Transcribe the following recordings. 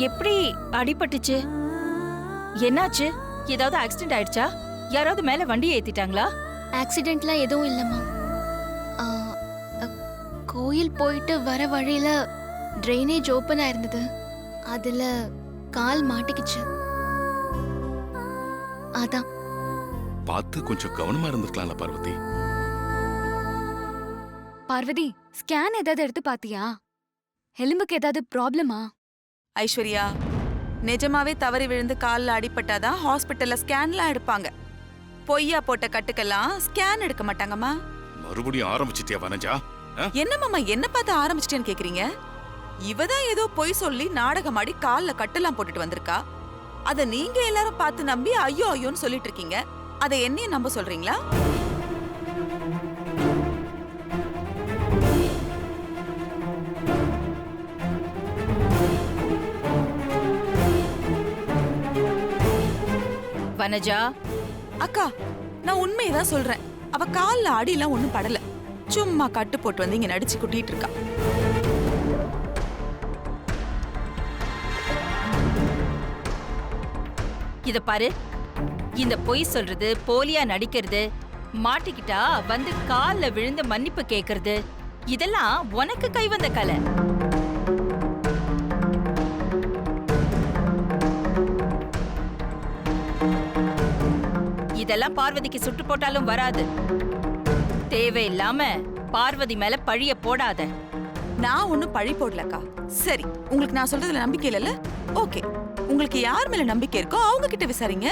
எப்படி அடிபட்டுச்சு? என்னாச்சு? ஏதாவது ஆக்சிடென்ட் ஆயிடுச்சா? யாராவது மேல வண்டியை ஏத்திட்டாங்களா? ஆக்சிடென்ட்லாம் எதுவும் இல்லம்மா. ஆ, அ, கோயில் போயிட்டு வர வழியில ட்ரைனேஜ் ஓப்பனா இருந்தது. அதுல கால் மாட்டிக்கிச்சு. அதான். பார்த்து கொஞ்சம் கவனமா இருந்திருக்கலாம்ல பார்வதி. பார்வதி, ஸ்கேன் ஏதாவது எடுத்து பாத்தியா? எலும்புக்கு ஏதாவது ப்ராப்ளமா? ஐஸ்வர்யா, நிஜமாவே தவறி விழுந்து கால்ல அடிபட்டாதான் ஹாஸ்பிட்டல்ல ஸ்கேன்லாம் எடுப்பாங்க. பொய்யா போட்ட கட்டுக்கெல்லாம் ஸ்கேன் எடுக்க மாட்டாங்கம்மா. மறுபடியும் ஆரம்பிச்சிட்டியா வனஜா? என்னம்மா என்ன பார்த்து ஆரம்பிச்சிட்டேன்னு கேக்குறீங்க? இவதான் ஏதோ பொய் சொல்லி நாடகம் ஆடி கால்ல கட்டெல்லாம் போட்டுட்டு வந்திருக்கா. அத நீங்க எல்லாரும் பார்த்து நம்பி ஐயோ ஐயோன்னு சொல்லிட்டு இருக்கீங்க. அதை என்னையும் நம்ப சொல்றீங்களா? வனஜா, அக்கா, நான் உண்மையதான் சொல்றேன். அவ கால்ல அடியெல்லாம் ஒண்ணும் படல. சும்மா கட்டு போட்டு வந்து இங்க நடிச்சு குட்டிட்டு இருக்கா. இத பாரு. இந்த பொய் சொல்றது, போலியா நடிக்கிறது, மாட்டிக்கிட்டா வந்து கால்ல விழுந்து மன்னிப்பு கேக்குறது, இதெல்லாம் உனக்கு கைவந்த கலை. இதெல்லாம் பார்வதிக்கு சுட்டு போட்டாலும் வராது. தேவையில்லாம பார்வதி மேல பழிய போடாத. நான் ஒண்ணும் பழி போடலக்கா. சரி, உங்களுக்கு நான் சொல்றதுல நம்பிக்கை இல்லைல்ல? ஓகே, உங்களுக்கு யார் மேல நம்பிக்கை இருக்கோ அவங்க கிட்ட விசாரிங்க.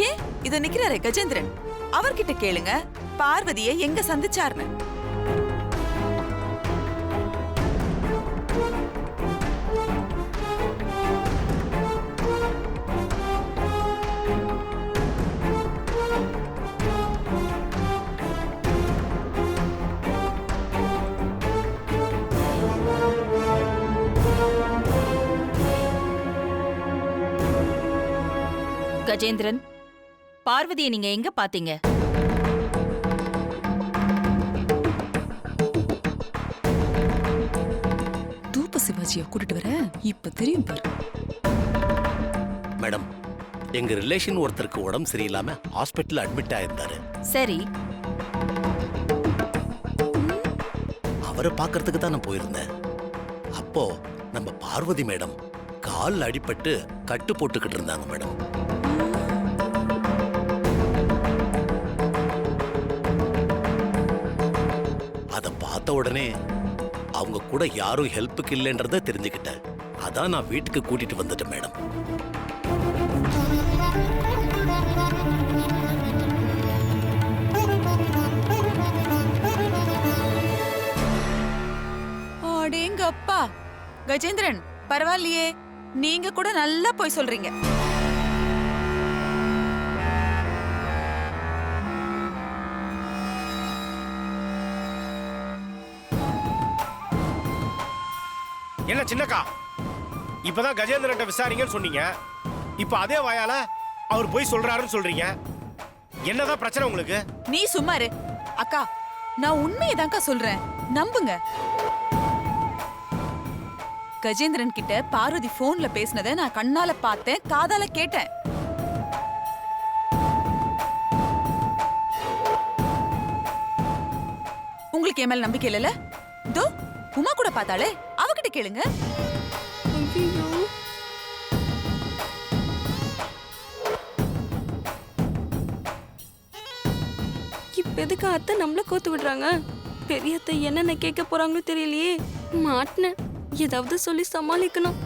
ஏன் இத நிக்கிறாரே கஜேந்திரன், அவர்கிட்ட கேளுங்க பார்வதியை எங்க சந்திச்சார்னு. கஜேந்திரன், பார்வதியை நீங்க எங்க பாத்தீங்க? தூப்ப சிவாஜியை கூட்டிட்டு வர இப்ப தெரியும் பாரு. மேடம், எங்க ரிலேஷன் ஒருத்தருக்கு உடம்பு சரியில்லாம ஹாஸ்பிட்டல் அட்மிட் ஆயிருந்தாரு. சரி, அவரை பார்க்கறதுக்கு தான் நான் போயிருந்தேன். அப்போ நம்ம பார்வதி மேடம் கால் அடிபட்டு கட்டு போட்டுக்கிட்டு இருந்தாங்க மேடம். அத பார்த்த உடனே அவங்க கூட யாரும் ஹெல்ப்புக்கு இல்லைன்றத தெரிஞ்சுக்கிட்டேன். அதான் நான் வீட்டுக்கு கூட்டிட்டு வந்துட்டேன் மேடம். அடேங்க அப்பா, கஜேந்திரன் பரவாயில்லையே, நீங்க கூட நல்லா போய் சொல்றீங்க. என்ன சின்னக்கா, இப்பதான் கஜேந்திரன் விசாரிங்கன்னு சொன்னீங்க. இப்ப அதே வாயால அவர் போய் சொல்றாருன்னு சொல்றீங்க. என்னதான் பிரச்சனை உங்களுக்கு? நீ சும்மா இரு. அக்கா, நான் உண்மையதான்க்கா சொல்றேன், நம்புங்க. கஜேந்திரன் கிட்ட பார்வதி போன்ல பேசினதை நான் கண்ணால பார்த்தேன், காதால கேட்டேன். உங்களுக்கு என் மேல நம்பிக்கை இல்லைல்ல? தோ உமா கூட பார்த்தாலே, அவகிட்ட கேளுங்க. இப்ப எதுக்கு அத்தை நம்மள கோத்து விடுறாங்க? பெரிய அத்தை என்னென்ன கேட்க போறாங்களோ தெரியலையே. மாட்டின ஏதாவது சொல்லி சமாளிக்கணும்.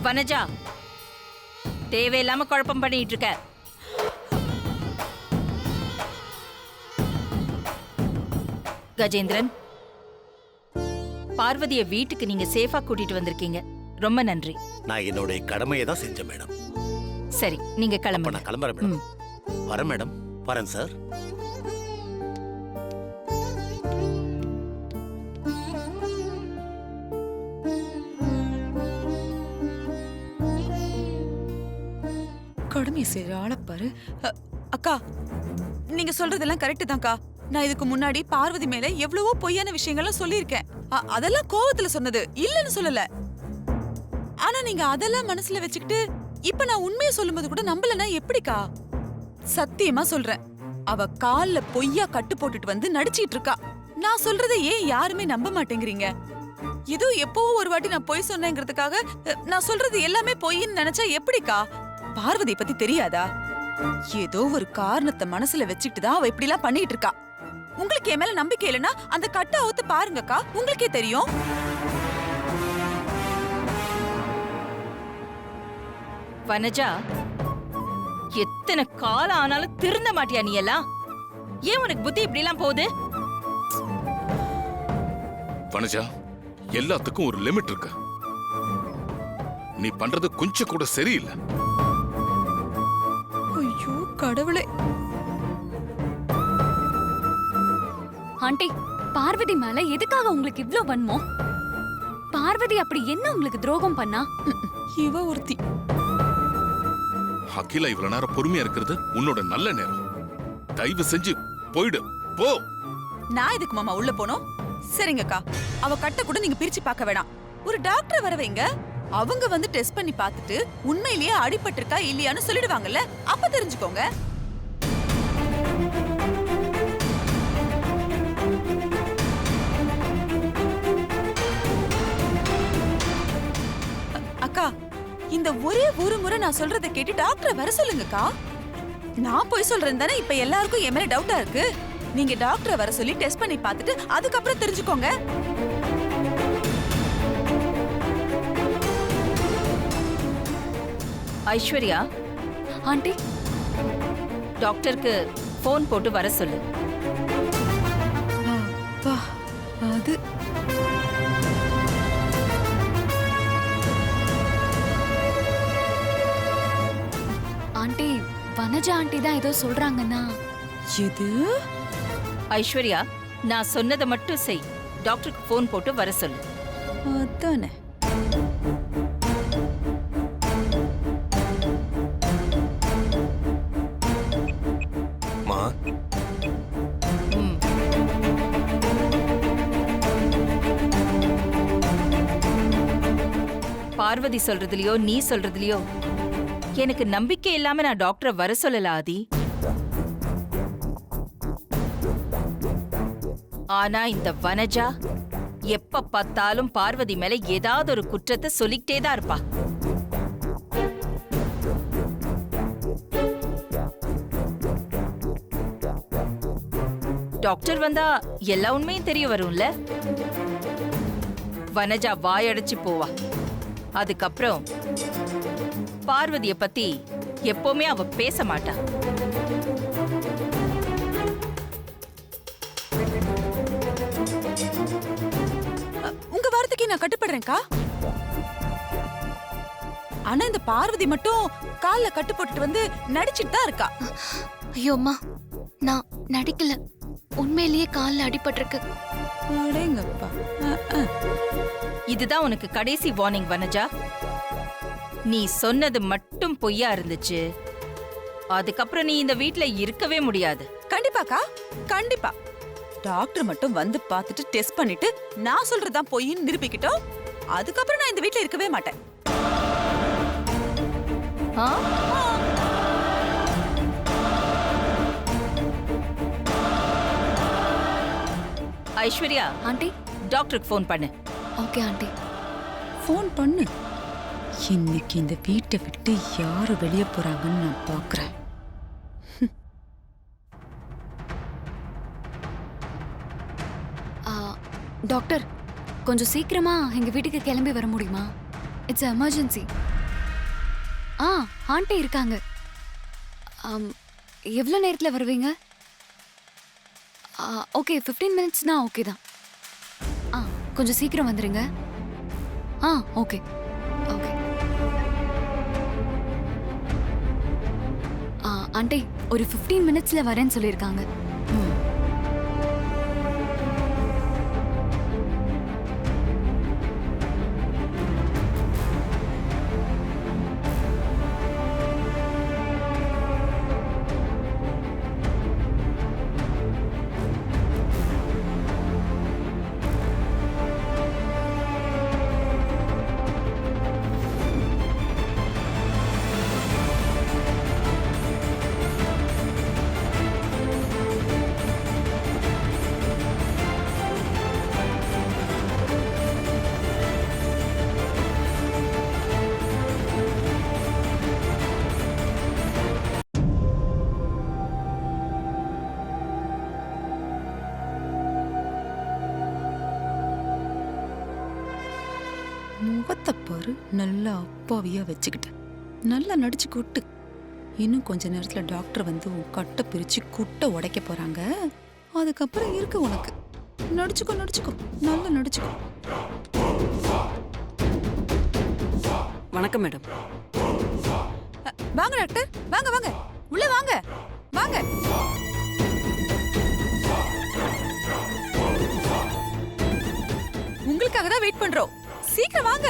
வனஜா, தேவையில்லாம குழப்பம் பண்ணிட்டு இருக்க. கஜேந்திரன், பார்வதிய வீட்டுக்கு நீங்க சேஃபா கூட்டிட்டு வந்திருக்கீங்க. ரொம்ப நன்றி. நான் என்னுடைய கடமையை தான் செஞ்சேன் மேடம். சரி, நீங்க அப்ப கிளம்புங்க. நான் கிளம்புறேன் மேடம். வரேன் மேடம். வரேன் சார். கடமையை செய்யற ஆளப்பாரு. அக்கா நீங்க சொல்றதெல்லாம் கரெக்ட் தான்க்கா. நான் இதுக்கு முன்னாடி பார்வதி மேல எவ்வளவோ பொய்யான விஷயங்கள்லாம் சொல்லியிருக்கேன். அதெல்லாம் கோவத்துல சொன்னது, இல்லன்னு சொல்லல. ஆனா நீங்க அதெல்லாம் மனசுல வச்சுக்கிட்டு இப்ப நான் உண்மையை சொல்லும்போது கூட நம்பலன்னா எப்படிக்கா? சத்தியமா சொல்றேன், அவ கால்ல பொய்யா கட்டு போட்டுட்டு வந்து நடிச்சிட்டு இருக்கா. நான் சொல்றதை ஏன் யாருமே நம்ப மாட்டேங்கிறீங்க? ஏதோ எப்பவோ ஒரு வாட்டி நான் பொய் சொன்னேங்கிறதுக்காக நான் சொல்றது எல்லாமே பொய்ன்னு நினைச்சா எப்படிக்கா? பார்வதி பத்தி தெரியாதா? ஏதோ ஒரு காரணத்தை மனசுல வச்சுக்கிட்டு தான் அவ இப்படி எல்லாம் பண்ணிட்டு இருக்கா. உங்களுக்கு என் மேல நம்பிக்கை இல்லைன்னா அந்த கட்டை அவுத்து பாருங்கக்கா, உங்களுக்கே தெரியும். வனஜா, எத்தனை காலம் ஆனாலும் திருந்த மாட்டியா நீ எல்லாம்? ஏன் உனக்கு புத்தி இப்படி எல்லாம் போகுது? வனஜா, எல்லாத்துக்கும் ஒரு லிமிட் இருக்கு. நீ பண்றது கொஞ்சம் கூட சரியில்லை. ஐயோ கடவுளே. ஆண்டி, பார்வதி மேல எதுக்காக உங்களுக்கு இவ்ளோ வன்மம்? பார்வதி அப்படி என்ன உங்களுக்கு துரோகம் பண்ணா? இவ ஒருத்தி. அகிலா இவ்வளவு நேரம் பொறுமையா இருக்கிறது உன்னோட நல்ல நேரம். தயவு செஞ்சு போயிடு, போ. நான் இதுக்கு மாமா உள்ள போனோம். சரிங்கக்கா, அவ கட்ட கூட நீங்க பிரிச்சு பார்க்க வேணாம். ஒரு டாக்டர் வர வைங்க. அவங்க வந்து டெஸ்ட் பண்ணி பார்த்துட்டு உண்மையிலேயே அடிபட்டிருக்கா இல்லையான்னு சொல்லிடுவாங்கல்ல, அப்ப தெரிஞ்சுக்கோங்க. அக்கா, இந்த ஒரே ஒரு முறை நான் சொல்றதை கேட்டு டாக்டரை வர சொல்லுங்கக்கா. நான் போய் சொல்றேன் தானே இப்ப எல்லாருக்கும் என் மேல டவுட்டா இருக்கு. நீங்க டாக்டரை வர சொல்லி டெஸ்ட் பண்ணி பார்த்துட்டு அதுக்கப்புறம் தெரிஞ்சுக்கோங்க. ஐஸ்வர்யா, ஆண்டி, டாக்டருக்கு போன் போட்டு வர சொல்லு. அது ஆண்டி, வனஜா ஆண்டி தான் ஏதோ சொல்றாங்கன்னா. எது? ஐஸ்வர்யா, நான் சொன்னதை மட்டும் செய். டாக்டருக்கு போன் போட்டு வர சொல்லு. அதானே. மா, ம். பார்வதி சொல்றதுலயோ நீ சொல்றதுலயோ எனக்கு நம்பிக்கை இல்லாம நான் டாக்டரை வர சொல்லல ஆதி. ஆனா இந்த வனஜா எப்ப பார்த்தாலும் பார்வதி மேல ஏதாவது ஒரு குற்றத்தை சொல்லிக்கிட்டே தான் இருப்பா. டாக்டர் வந்தா எல்லா உண்மையும் தெரிய வரும்ல. வனஜா வாயடைச்சு போவா. அதுக்கப்புறம் பார்வதிய பத்தி எப்பவுமே அவ பேச மாட்டா. உங்க வார்த்தைக்கு நான் கட்டுப்படுறேன்க்கா. ஆனா இந்த பார்வதி மட்டும் கால்ல கட்டு போட்டுட்டு வந்து நடிச்சிட்டு தான் இருக்கா. ஐயோ அம்மா, நான் நடிக்கல. உண்மையிலேயே கால்ல அடிபட்டிருக்கு. அடேங்கப்பா. இதுதான் உனக்கு கடைசி வார்னிங் வனஜா. நீ சொன்னது மட்டும் பொய்யா இருந்துச்சு, அதுக்கப்புறம் நீ இந்த வீட்ல இருக்கவே முடியாது. கண்டிப்பாக்கா, கண்டிப்பா. டாக்டர் மட்டும் வந்து பார்த்துட்டு டெஸ்ட் பண்ணிட்டு நான் சொல்றதுதான் பொய்ன்னு நிரூபிக்கிட்டோம். அதுக்கப்புறம் நான் இந்த வீட்ல இருக்கவே மாட்டேன். ஆ? ஐஸ்வர்யா, ஆண்டி, டாக்டருக்கு ஃபோன் பண்ணு. Okay aunty. ஃபோன் பண்ணு. இன்னைக்கு இந்த வீட்டை விட்டு யாரு வெளியே போறாங்கன்னு நான் பாக்குறேன். டாக்டர், கொஞ்சம் சீக்கிரமா எங்க வீட்டுக்கு கிளம்பி வர முடியுமா? It's emergency. ஆண்டி இருக்காங்க. எவ்வளோ நேரத்தில் வருவீங்க? ஓகே, 15 மினிட்ஸ்னா ஓகே தான். கொஞ்சம் சீக்கிரம் வந்துடுங்க. Okay okay. ஆண்டி, ஒரு 15 மினிட்ஸில் வரேன்னு சொல்லியிருக்காங்க. முகத்தை பாரு, நல்லா அப்பாவியா வச்சுக்கிட்டு நல்லா நடிச்சு கொட்டு. இன்னும் கொஞ்ச நேரத்துல டாக்டர் வந்து உன் கட்டை பிரிச்சு குட்டை உடைக்க போறாங்க. அதுக்கப்புறம் இருக்கு உனக்கு. நடிச்சுக்கோ நடிச்சுக்கோ, நல்லா நடிச்சுக்கோ. வணக்கம் மேடம். வாங்க டாக்டர், வாங்க வாங்க, உள்ள வாங்க வாங்க. உங்களுக்காக தான் வெயிட் பண்றோம், சீக்கிரம் வாங்க.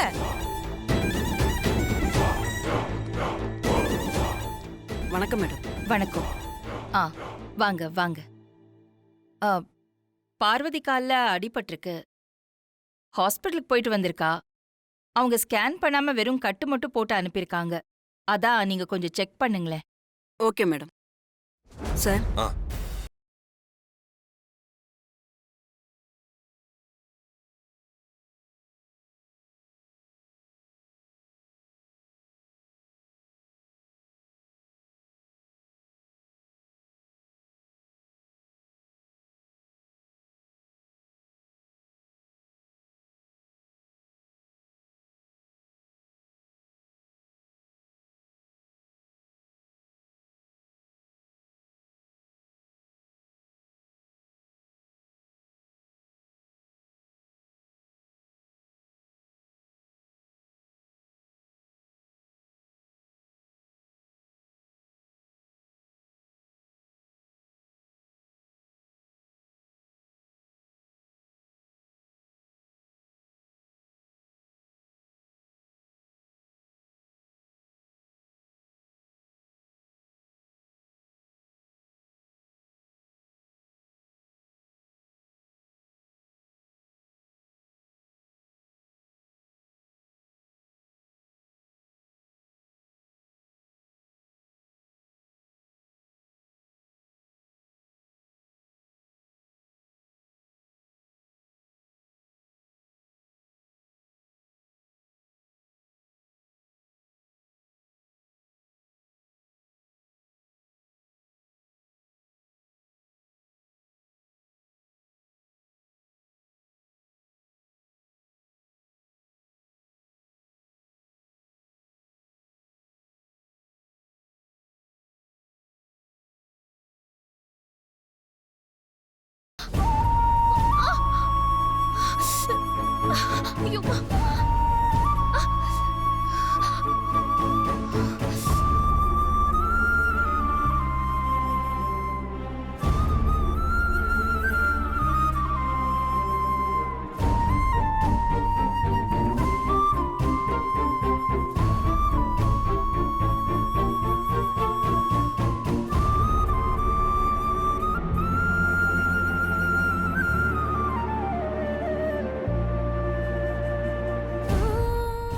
வணக்கம் மேடம். வணக்கம். ஆ வாங்க வாங்க. ஆ, பார்வதி கால்ல அடிபட்டிருக்கு. ஹாஸ்பிட்டலுக்கு போயிட்டு வந்திருக்கா. அவங்க ஸ்கேன் பண்ணாம வெறும் கட்டு மட்டும் போட்டு அனுப்பியிருக்காங்க. அதான் நீங்க கொஞ்சம் செக் பண்ணுங்களேன். Okay madam. சார், ஐயோ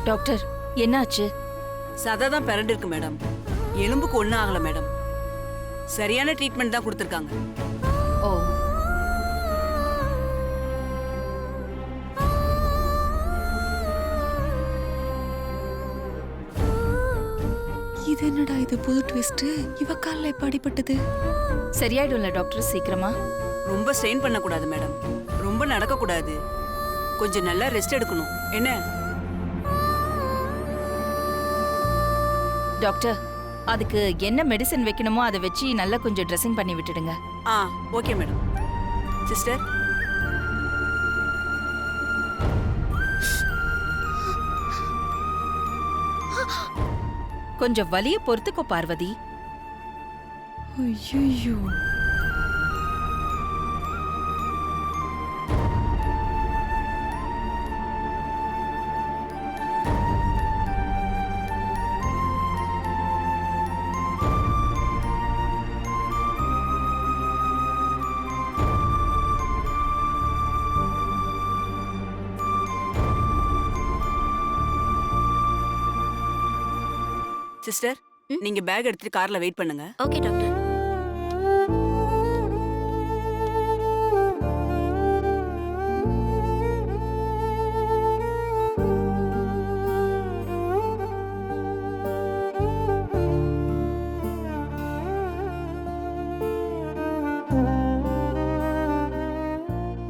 டாக்டர், என்னாச்சு? சதை தான் பிறண்டு இருக்கு மேடம். எலும்புக்கு ஒன்றும் ஆகல மேடம். சரியான ட்ரீட்மெண்ட் தான் கொடுத்துருக்காங்க. ஓ, இது என்னடா இது புது ட்விஸ்ட்? இவ கால்ல எப்ப அடிபட்டது? சரியாயிடும்ல டாக்டர் சீக்கிரமா? ரொம்ப ஸ்ட்ரெயின் பண்ணக்கூடாது மேடம். ரொம்ப நடக்கக்கூடாது. கொஞ்சம் நல்லா ரெஸ்ட் எடுக்கணும். என்ன? டாக்டர், அதுக்கு என்ன மெடிசன் வைக்கணுமோ அதை வச்சு நல்லா கொஞ்சம் ட்ரெஸ்ஸிங் பண்ணி விட்டுடுங்க. ஆ, ஓகே மேடம். சிஸ்டர், கொஞ்சம் வலிய பொறுத்துக்கோ பார்வதி. ஐயோ, சிஸ்டர், நீங்க பேக் எடுத்துட்டு கார்ல வெயிட் பண்ணுங்க. Okay doctor.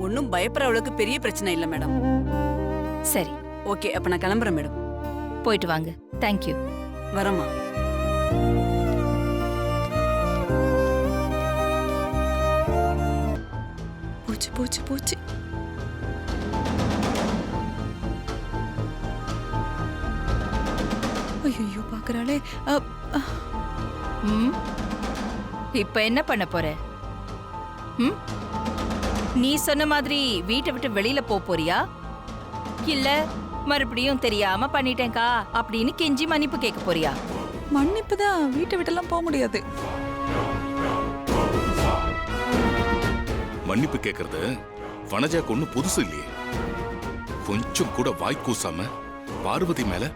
ஒன்றும் பயப்படுற அளவுக்கு பெரிய பிரச்சனை இல்லை மேடம். சரி, ஓகே அப்ப நான் கிளம்புறேன் மேடம். போயிட்டு வாங்க. தேங்க்யூ. வரேம்மா. போச்சு போச்சு போச்சு. ஐயோ பாக்குறாளே. ம் இப்ப என்ன பண்ண போற? ம் நீ சொன்ன மாதிரி வீட்டை விட்டு வெளியில போறியா, இல்ல மறுபடியும் தெரியாம பண்ணிட்டேன்க்கா அப்படின்னு கெஞ்சி மன்னிப்பு கேட்க போறியா? மன்னிப்பு தான், வீட்டை விட்டெல்லாம் போக முடியாது. மன்னிப்பு கேக்குறது வனஜாக்கு ஒண்ணும் புதுசு இல்லையே. கொஞ்சம் கூட வாய் கூசாம பார்வதி மேல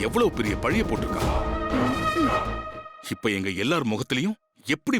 எவ்வளவு பெரிய பழிய போட்டிருக்கா. இப்ப எங்க எல்லார் முகத்திலையும் எப்படி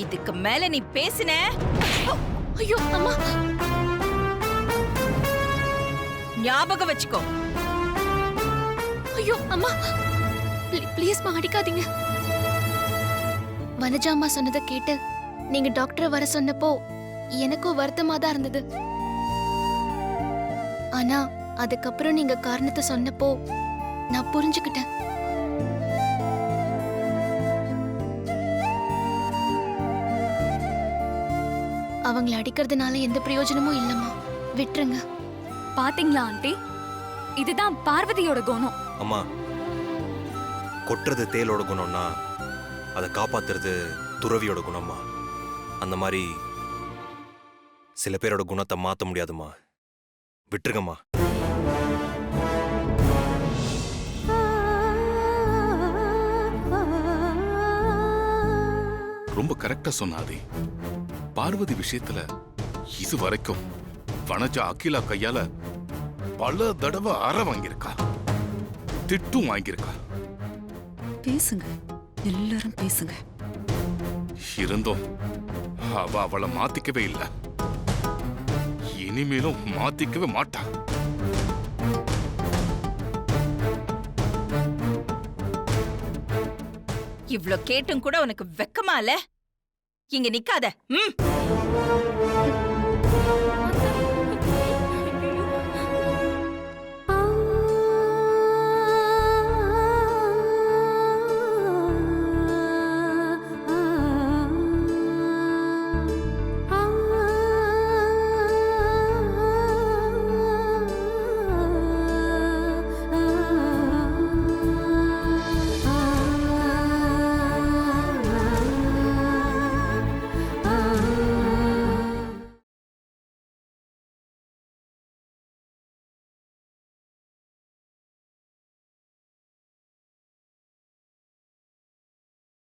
இதுக்கு மேல நீ பேசின, ஐயோ அம்மா, ஞாபகம் வச்சுக்கோ. ஐயோ அம்மா, ப்ளீஸ்மா அடிக்காதீங்க. வனஜா அம்மா சொன்னதை கேட்டு நீங்க டாக்டரை வர சொன்னப்போ எனக்கும் வருத்தமா தான் இருந்தது. ஆனா அதுக்கப்புறம் நீங்க காரணத்தை சொன்னப்போ நான் புரிஞ்சுக்கிட்டேன். அவங்கள அடிக்கிறதுனால எந்த பிரயோஜனமும் இல்லம்மா, விட்டுருங்க. பாத்தீங்களா ஆண்டி, இதுதான் பார்வதியோட குணம். அம்மா, கொட்டுறது தேலோட குணம்னா அதை காப்பாத்துறது துறவியோட குணம்மா. அந்த மாதிரி சில பேரோட குணத்தை மாத்த முடியாதுமா, விட்டுருங்கம்மா. ரொம்ப கரெக்டா சொன்னாதே. பார்வதி விஷயத்துல இது வரைக்கும் வனஜா அகிலா கையால பல தடவை அற வாங்கியிருக்கா, திட்டும் வாங்கியிருக்கா. பேசுங்க, எல்லாரும் பேசுங்க. இருந்தும் அவ அவளை மாத்திக்கவே இல்லை, இனிமேலும் மாத்திக்கவே மாட்டா. இவ்ளோ கேட்டும் கூட உனக்கு வெக்கமா இல்ல? இங்க நிக்காத. ம்